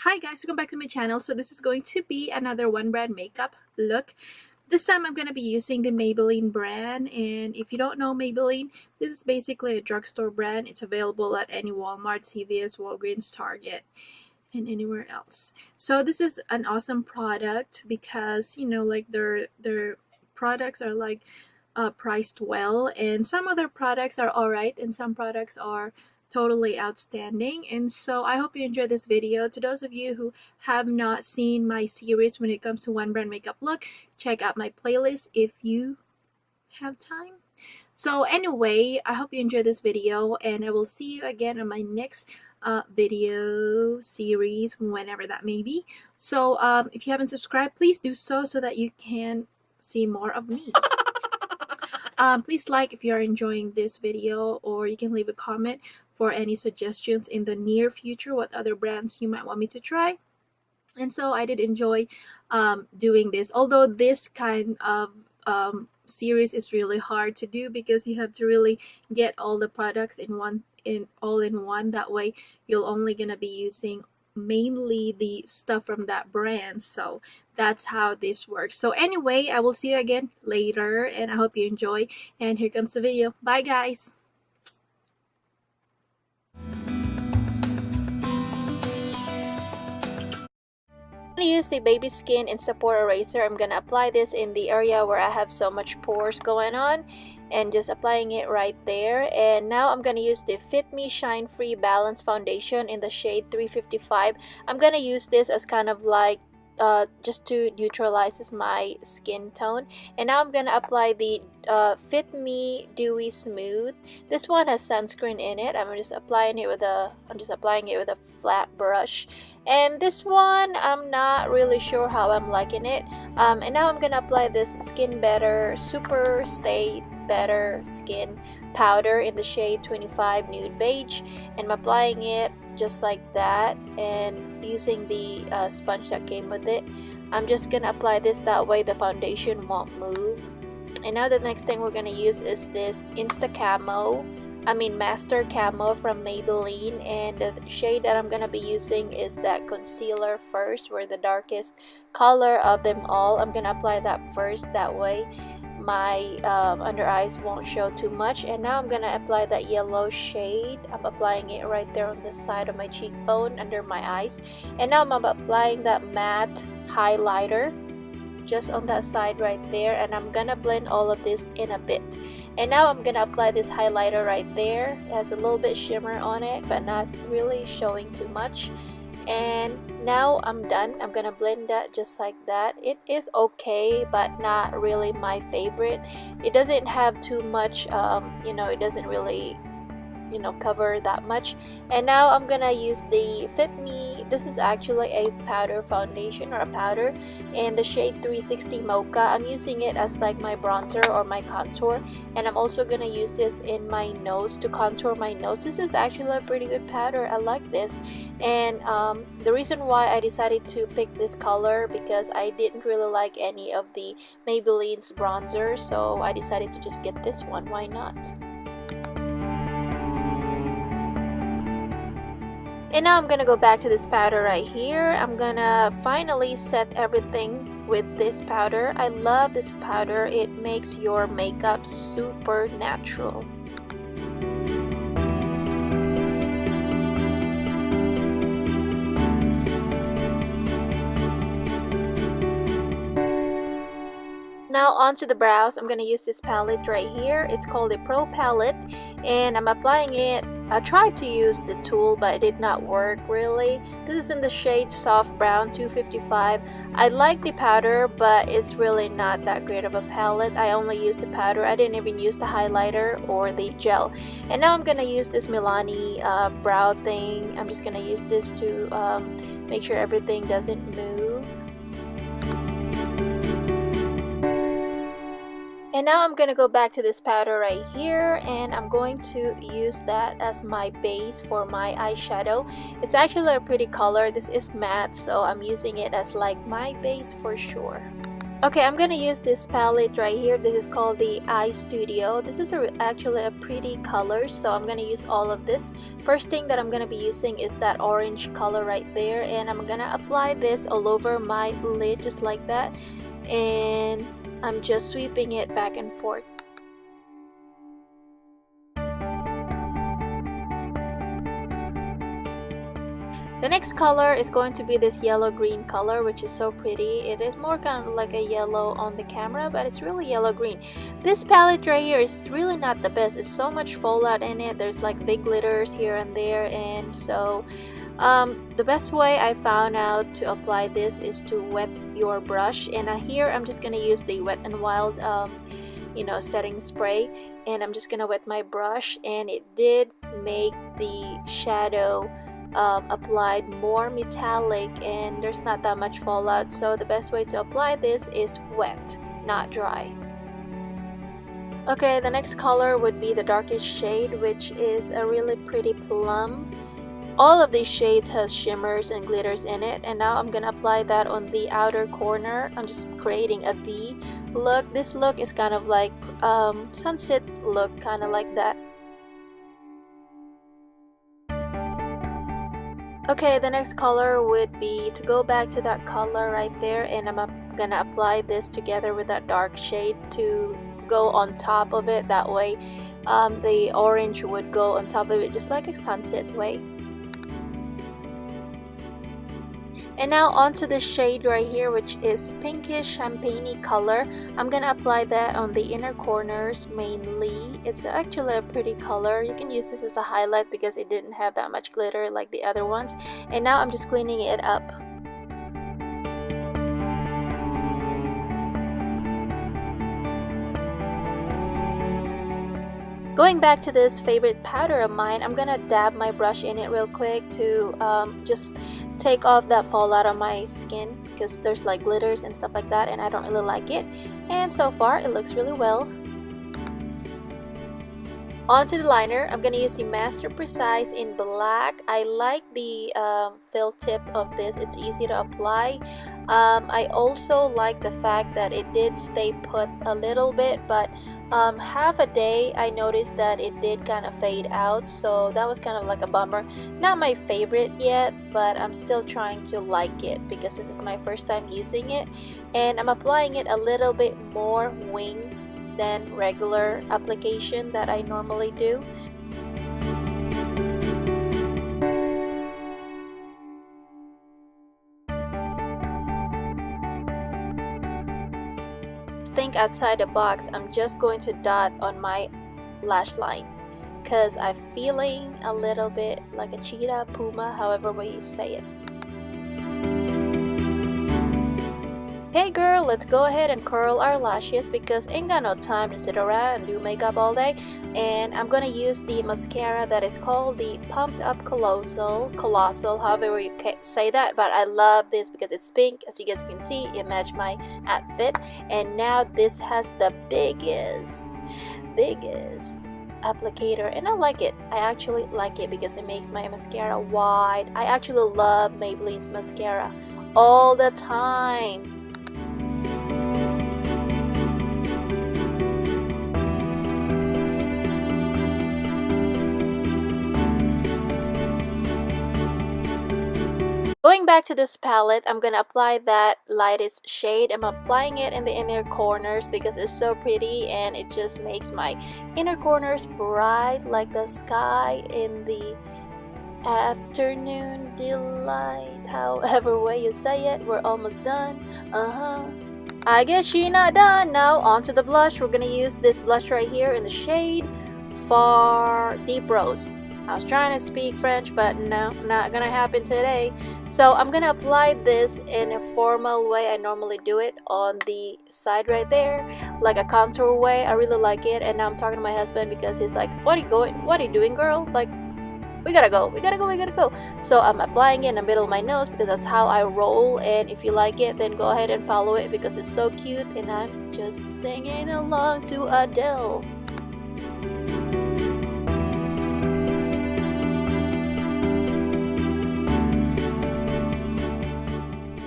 Hi guys, welcome back to my channel. So this is going to be another one brand makeup look. This time I'm going to be using the Maybelline brand, and if you don't know Maybelline, this is basically a drugstore brand. It's available at any Walmart, CVS, Walgreens, Target, and anywhere else. So this is an awesome product because like their products are like priced well, and some other products are alright and some products are totally outstanding. And so I hope you enjoyed this video. To those of you who have not seen my series when it comes to one brand makeup look, check out my playlist if you have time. So anyway, I hope you enjoyed this video, and I will see you again on my next video series, whenever that may be. So if you haven't subscribed, please do so that you can see more of me. Please like if you are enjoying this video, or you can leave a comment for any suggestions in the near future what other brands you might want me to try. And so I did enjoy doing this, although this kind of series is really hard to do because you have to really get all the products all in one. That way you're only gonna be using mainly the stuff from that brand. So that's how this works. So anyway, I will see you again later, and I hope you enjoy. And here comes the video. Bye guys. I'm gonna use a baby skin Insta Pore eraser. I'm gonna apply this in the area where I have so much pores going on, and just applying it right there. And now I'm gonna use the Fit Me Shine Free Balance Foundation in the shade 355. I'm gonna use this as kind of like just to neutralize my skin tone. And now I'm gonna apply the Fit Me Dewy Smooth. This one has sunscreen in it. I'm just applying it with a flat brush. And this one, I'm not really sure how I'm liking it. And now I'm gonna apply this Skin Better Super Stay Better Skin powder in the shade 25 Nude Beige, and I'm applying it just like that, and using the sponge that came with it. I'm just gonna apply this, that way the foundation won't move. And now the next thing we're gonna use is this Master Camo from Maybelline, and the shade that I'm gonna be using is that concealer first, where the darkest color of them all. I'm gonna apply that first, that way my under eyes won't show too much. And now I'm gonna apply that yellow shade. I'm applying it right there on the side of my cheekbone under my eyes. And now I'm applying that matte highlighter just on that side right there, and I'm gonna blend all of this in a bit. And now I'm gonna apply this highlighter right there. It has a little bit shimmer on it, but not really showing too much. And now I'm done. I'm gonna blend that just like that. It is okay, but not really my favorite. It doesn't have too much it doesn't really cover that much. And now I'm gonna use the Fit Me, this is actually a powder foundation, or a powder, in the shade 360 Mocha. I'm using it as like my bronzer or my contour, and I'm also gonna use this in my nose to contour my nose. This is actually a pretty good powder. I like this. And the reason why I decided to pick this color, because I didn't really like any of the Maybelline's bronzer, so I decided to just get this one. Why not? And now I'm gonna go back to this powder right here. I'm gonna finally set everything with this powder. I love this powder. It makes your makeup super natural. Now onto the brows. I'm gonna use this palette right here. It's called the Pro Palette, and I'm applying it. I tried to use the tool, but it did not work really. This is in the shade Soft Brown 255. I like the powder, but it's really not that great of a palette. I only used the powder. I didn't even use the highlighter or the gel. And now I'm gonna use this Milani brow thing. I'm just gonna use this to make sure everything doesn't move. And now I'm gonna go back to this powder right here, and I'm going to use that as my base for my eyeshadow. It's actually a pretty color. This is matte, so I'm using it as like my base for sure. Okay, I'm gonna use this palette right here. This is called the Eye Studio. This is actually a pretty color, so I'm gonna use all of this. First thing that I'm gonna be using is that orange color right there, and I'm gonna apply this all over my lid just like that, and I'm just sweeping it back and forth. The next color is going to be this yellow-green color, which is so pretty. It is more kind of like a yellow on the camera, but it's really yellow-green. This palette right here is really not the best. It's so much fallout in it. There's like big glitters here and there, and so the best way I found out to apply this is to wet your brush. And here I'm just gonna use the Wet n Wild setting spray, and I'm just gonna wet my brush, and it did make the shadow applied more metallic, and there's not that much fallout. So the best way to apply this is wet, not dry. Okay, the next color would be the darkest shade, which is a really pretty plum. All of these shades has shimmers and glitters in it, and now I'm gonna apply that on the outer corner. I'm just creating a V look. This look is kind of like sunset look, kind of like that. Okay, the next color would be to go back to that color right there, and I'm gonna apply this together with that dark shade to go on top of it. That way the orange would go on top of it just like a sunset way. And now onto the shade right here, which is pinkish champagne color. I'm gonna apply that on the inner corners mainly. It's actually a pretty color. You can use this as a highlight because it didn't have that much glitter like the other ones. And now I'm just cleaning it up. Going back to this favorite powder of mine, I'm gonna dab my brush in it real quick to just take off that fallout on my skin, because there's like glitters and stuff like that, and I don't really like it. And so far it looks really well. Onto the liner, I'm gonna use the Master Precise in black. I like the fill tip of this. It's easy to apply. I also like the fact that it did stay put a little bit, but half a day I noticed that it did kind of fade out, so that was kind of like a bummer. Not my favorite yet, but I'm still trying to like it because this is my first time using it, and I'm applying it a little bit more wing than regular application that I normally do. Think outside the box. I'm just going to dot on my lash line because I'm feeling a little bit like a cheetah, puma, however way you say it. Hey girl, let's go ahead and curl our lashes because ain't got no time to sit around and do makeup all day. And I'm gonna use the mascara that is called the Pumped Up Colossal, however you say that, but I love this because it's pink. As you guys can see, it matched my outfit. And now this has the biggest applicator, and I like it. I actually like it because it makes my mascara wide. I actually love Maybelline's mascara all the time. Going back to this palette, I'm gonna apply that lightest shade. I'm applying it in the inner corners because it's so pretty and it just makes my inner corners bright like the sky in the afternoon delight, however way you say it. We're almost done. I guess she not done. Now onto the blush. We're gonna use this blush right here in the shade Far Deep Rose. I was trying to speak French, but no, not gonna happen today. So I'm gonna apply this in a formal way. I normally do it on the side right there, like a contour way. I really like it. And now I'm talking to my husband because he's like, what are you doing, girl? Like, we gotta go. So I'm applying it in the middle of my nose because that's how I roll. And if you like it, then go ahead and follow it because it's so cute. And I'm just singing along to Adele.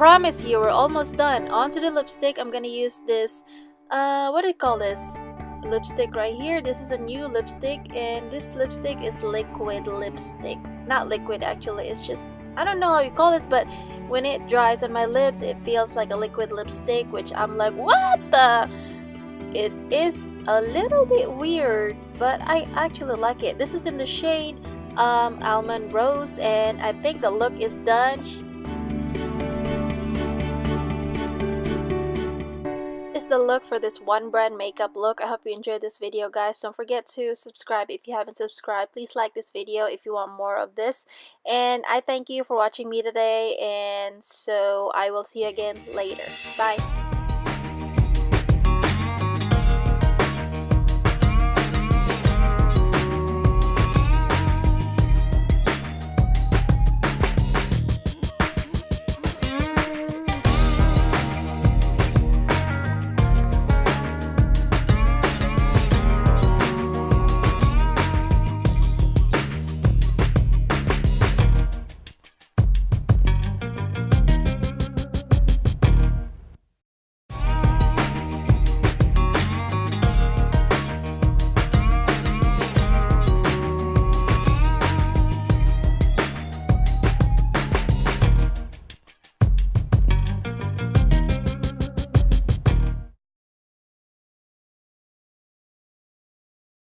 promise you, we're almost done. Onto the lipstick, I'm gonna use this, what do you call this? Lipstick right here. This is a new lipstick, and this lipstick is liquid lipstick. Not liquid, actually, it's just, I don't know how you call this, but when it dries on my lips, it feels like a liquid lipstick, which I'm like, what the? It is a little bit weird, but I actually like it. This is in the shade Almond Rose, and I think the look is done. Is the look for this one brand makeup look. I hope you enjoyed this video, guys. Don't forget to subscribe if you haven't subscribed. Please like this video if you want more of this, and I thank you for watching me today, and so I will see you again later. Bye.